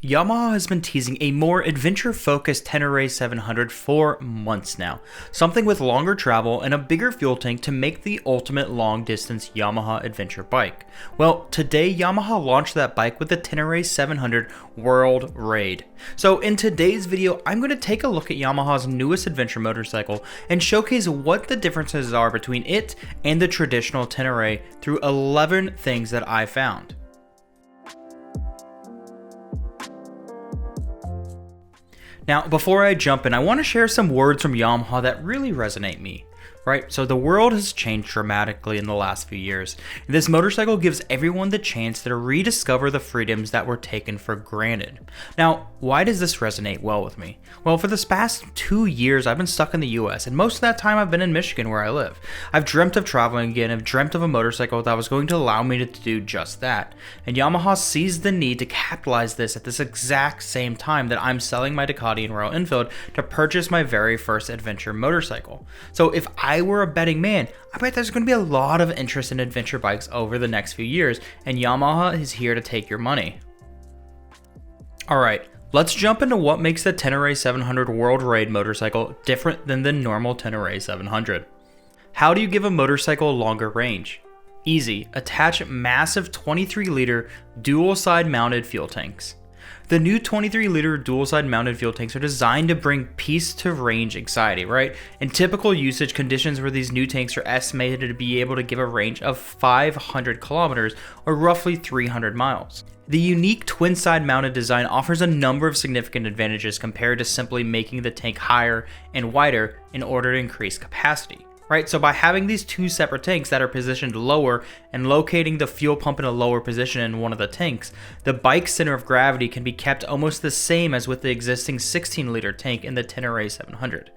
Yamaha has been teasing a more adventure-focused Tenere 700 for months now, something with longer travel and a bigger fuel tank to make the ultimate long-distance Yamaha adventure bike. Well, today Yamaha launched that bike with the Tenere 700 World Raid. So in today's video, I'm going to take a look at Yamaha's newest adventure motorcycle and showcase what the differences are between it and the traditional Tenere through 11 things that I found. Now, before I jump in, I want to share some words from Yamaha that really resonate me. Right, so the world has changed dramatically in the last few years. This motorcycle gives everyone the chance to rediscover the freedoms that were taken for granted. Now, why does this resonate well with me? Well, for this past 2 years, I've been stuck in the US, and most of that time I've been in Michigan where I live. I've dreamt of traveling again, I've dreamt of a motorcycle that was going to allow me to do just that. And Yamaha sees the need to capitalize this at this exact same time that I'm selling my Ducati and Royal Enfield to purchase my very first adventure motorcycle. So if I were a betting man, I bet there's going to be a lot of interest in adventure bikes over the next few years, and Yamaha is here to take your money. Alright, let's jump into what makes the Tenere 700 World Raid motorcycle different than the normal Tenere 700. How do you give a motorcycle a longer range? Easy, attach massive 23-liter dual-side mounted fuel tanks. The new 23-liter dual-side mounted fuel tanks are designed to bring peace to range anxiety, right? In typical usage conditions where these new tanks are estimated to be able to give a range of 500 kilometers or roughly 300 miles. The unique twin-side mounted design offers a number of significant advantages compared to simply making the tank higher and wider in order to increase capacity. Right, so by having these two separate tanks that are positioned lower and locating the fuel pump in a lower position in one of the tanks, the bike's center of gravity can be kept almost the same as with the existing 16-liter tank in the Tenere 700.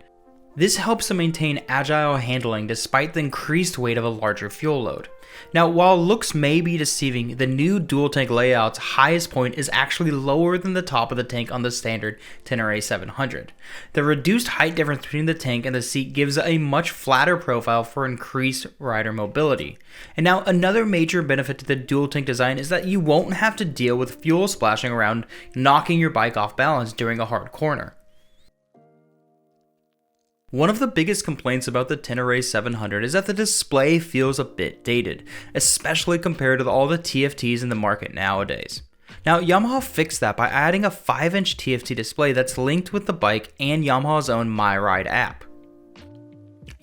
This helps to maintain agile handling despite the increased weight of a larger fuel load. Now, while looks may be deceiving, the new dual tank layout's highest point is actually lower than the top of the tank on the standard Tenere 700. The reduced height difference between the tank and the seat gives a much flatter profile for increased rider mobility. And now, another major benefit to the dual tank design is that you won't have to deal with fuel splashing around, knocking your bike off balance during a hard corner. One of the biggest complaints about the Tenere 700 is that the display feels a bit dated, especially compared to all the TFTs in the market nowadays. Now, Yamaha fixed that by adding a 5-inch TFT display that's linked with the bike and Yamaha's own MyRide app.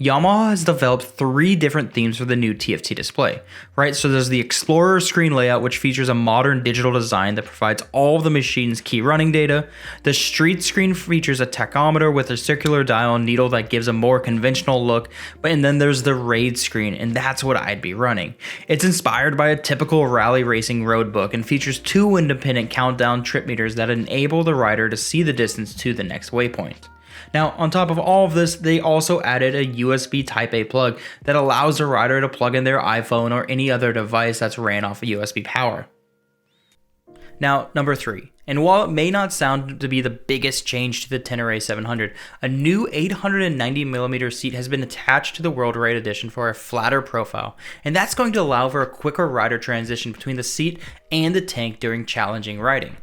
Yamaha has developed 3 different themes for the new TFT display, right? So there's the Explorer screen layout, which features a modern digital design that provides all of the machine's key running data. The Street screen features a tachometer with a circular dial and needle that gives a more conventional look, and then there's the Raid screen, and that's what I'd be running. It's inspired by a typical rally racing road book and features 2 independent countdown trip meters that enable the rider to see the distance to the next waypoint. Now, on top of all of this, they also added a USB Type-A plug that allows the rider to plug in their iPhone or any other device that's ran off of USB power. Now, number 3. And while it may not sound to be the biggest change to the Tenere 700, a new 890mm seat has been attached to the World Raid Edition for a flatter profile, and that's going to allow for a quicker rider transition between the seat and the tank during challenging riding.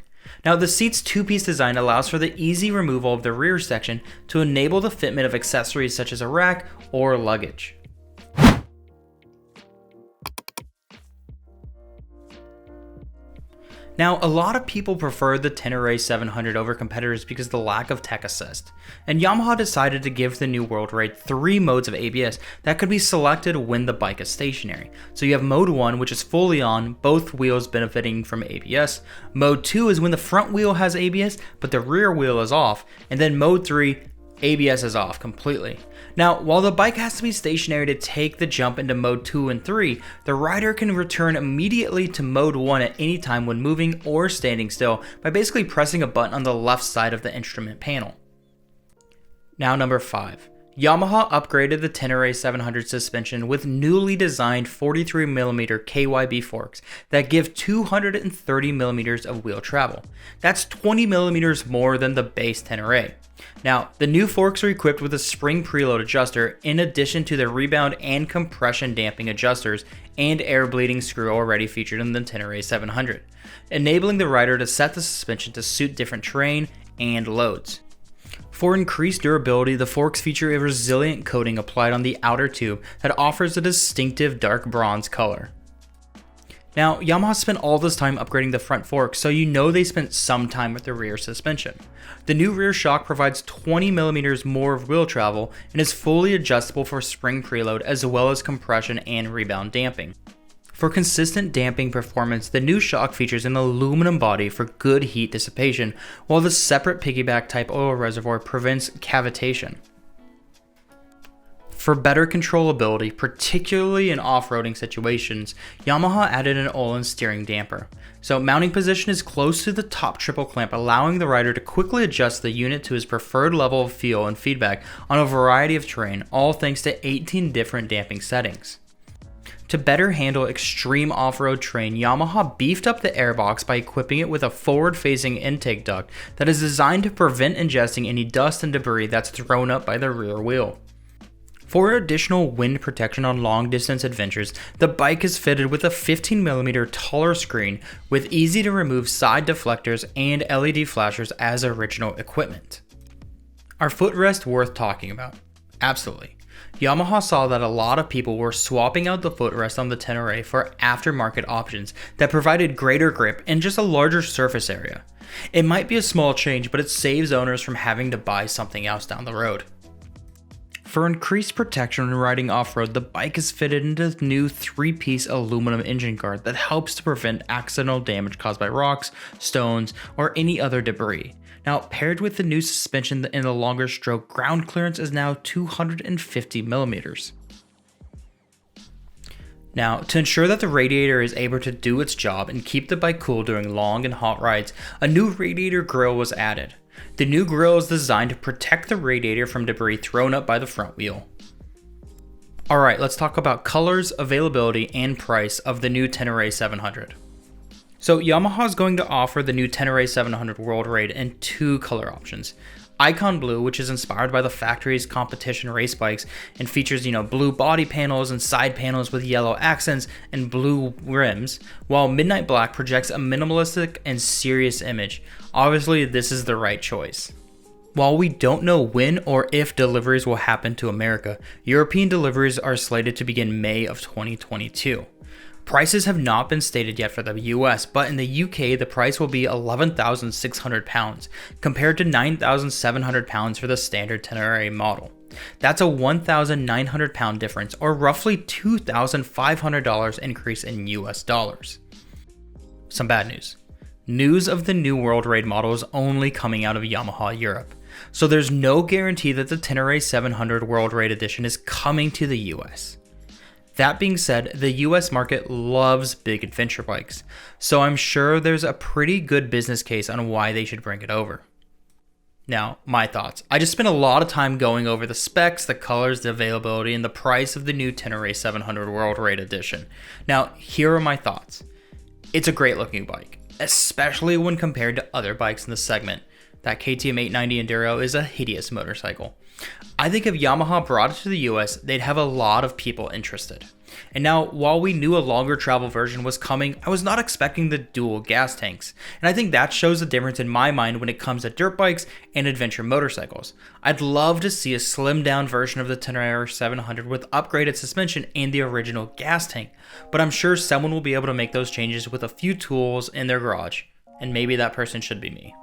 Now, the seat's 2-piece design allows for the easy removal of the rear section to enable the fitment of accessories such as a rack or luggage. Now, a lot of people prefer the Tenere 700 over competitors because of the lack of tech assist, and Yamaha decided to give the new World Raid 3 modes of ABS that could be selected when the bike is stationary. So you have Mode 1, which is fully on, both wheels benefiting from ABS. Mode 2 is when the front wheel has ABS, but the rear wheel is off, and then Mode 3, ABS is off completely. Now, while the bike has to be stationary to take the jump into Mode 2 and 3, the rider can return immediately to Mode 1 at any time when moving or standing still by basically pressing a button on the left side of the instrument panel. Now, number 5. Yamaha upgraded the Tenere 700 suspension with newly designed 43mm KYB forks that give 230mm of wheel travel. That's 20mm more than the base Tenere. Now, the new forks are equipped with a spring preload adjuster in addition to the rebound and compression damping adjusters and air bleeding screw already featured in the Tenere 700, enabling the rider to set the suspension to suit different terrain and loads. For increased durability, the forks feature a resilient coating applied on the outer tube that offers a distinctive dark bronze color. Now, Yamaha spent all this time upgrading the front forks, so you know they spent some time with the rear suspension. The new rear shock provides 20mm more of wheel travel and is fully adjustable for spring preload as well as compression and rebound damping. For consistent damping performance, the new shock features an aluminum body for good heat dissipation, while the separate piggyback type oil reservoir prevents cavitation. For better controllability, particularly in off-roading situations, Yamaha added an Öhlins steering damper. So mounting position is close to the top triple clamp, allowing the rider to quickly adjust the unit to his preferred level of feel and feedback on a variety of terrain, all thanks to 18 different damping settings. To better handle extreme off-road terrain, Yamaha beefed up the airbox by equipping it with a forward-facing intake duct that is designed to prevent ingesting any dust and debris that's thrown up by the rear wheel. For additional wind protection on long-distance adventures, the bike is fitted with a 15mm taller screen with easy-to-remove side deflectors and LED flashers as original equipment. Are footrests worth talking about? Absolutely. Yamaha saw that a lot of people were swapping out the footrest on the Tenere for aftermarket options that provided greater grip and just a larger surface area. It might be a small change, but it saves owners from having to buy something else down the road. For increased protection when riding off-road, the bike is fitted into the new 3-piece aluminum engine guard that helps to prevent accidental damage caused by rocks, stones, or any other debris. Now, paired with the new suspension in the longer stroke, ground clearance is now 250mm. Now, to ensure that the radiator is able to do its job and keep the bike cool during long and hot rides, a new radiator grille was added. The new grille is designed to protect the radiator from debris thrown up by the front wheel. Alright, let's talk about colors, availability, and price of the new Tenere 700. So Yamaha is going to offer the new Tenere 700 World Raid in 2 color options. Icon Blue, which is inspired by the factory's competition race bikes and features, blue body panels and side panels with yellow accents and blue rims, while Midnight Black projects a minimalistic and serious image. Obviously, this is the right choice. While we don't know when or if deliveries will happen to America, European deliveries are slated to begin May of 2022. Prices have not been stated yet for the US, but in the UK the price will be £11,600 compared to £9,700 for the standard Tenere model. That's a £1,900 difference, or roughly $2,500 increase in US dollars. Some bad news. News of the new World Raid model is only coming out of Yamaha Europe, so there's no guarantee that the Tenere 700 World Raid Edition is coming to the US. That being said, the US market loves big adventure bikes, so I'm sure there's a pretty good business case on why they should bring it over. Now, my thoughts. I just spent a lot of time going over the specs, the colors, the availability, and the price of the new Tenere 700 World Raid Edition. Now, here are my thoughts. It's a great looking bike, especially when compared to other bikes in the segment. That KTM 890 Enduro is a hideous motorcycle. I think if Yamaha brought it to the US, they'd have a lot of people interested. And now, while we knew a longer travel version was coming, I was not expecting the dual gas tanks. And I think that shows the difference in my mind when it comes to dirt bikes and adventure motorcycles. I'd love to see a slimmed down version of the Tenere 700 with upgraded suspension and the original gas tank, but I'm sure someone will be able to make those changes with a few tools in their garage, and maybe that person should be me.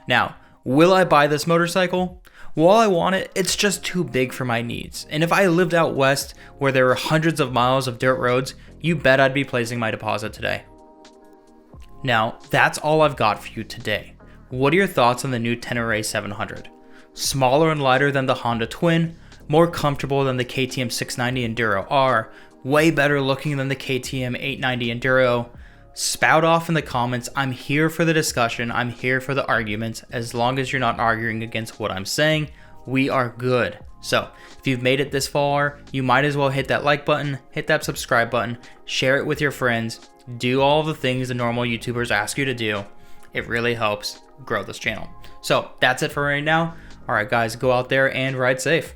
Now, will I buy this motorcycle? While I want it, it's just too big for my needs. And if I lived out west where there were hundreds of miles of dirt roads, you bet I'd be placing my deposit today. Now, that's all I've got for you today. What are your thoughts on the new Tenere 700? Smaller and lighter than the Honda Twin, more comfortable than the KTM 690 Enduro R, way better looking than the KTM 890 Enduro. Spout off in the comments. I'm here for the discussion. I'm here for the arguments. As long as you're not arguing against what I'm saying, we are good. So if you've made it this far, you might as well hit that like button, hit that subscribe button, share it with your friends, do all the things the normal YouTubers ask you to do. It really helps grow this channel. So that's it for right now. All right, guys, go out there and ride safe.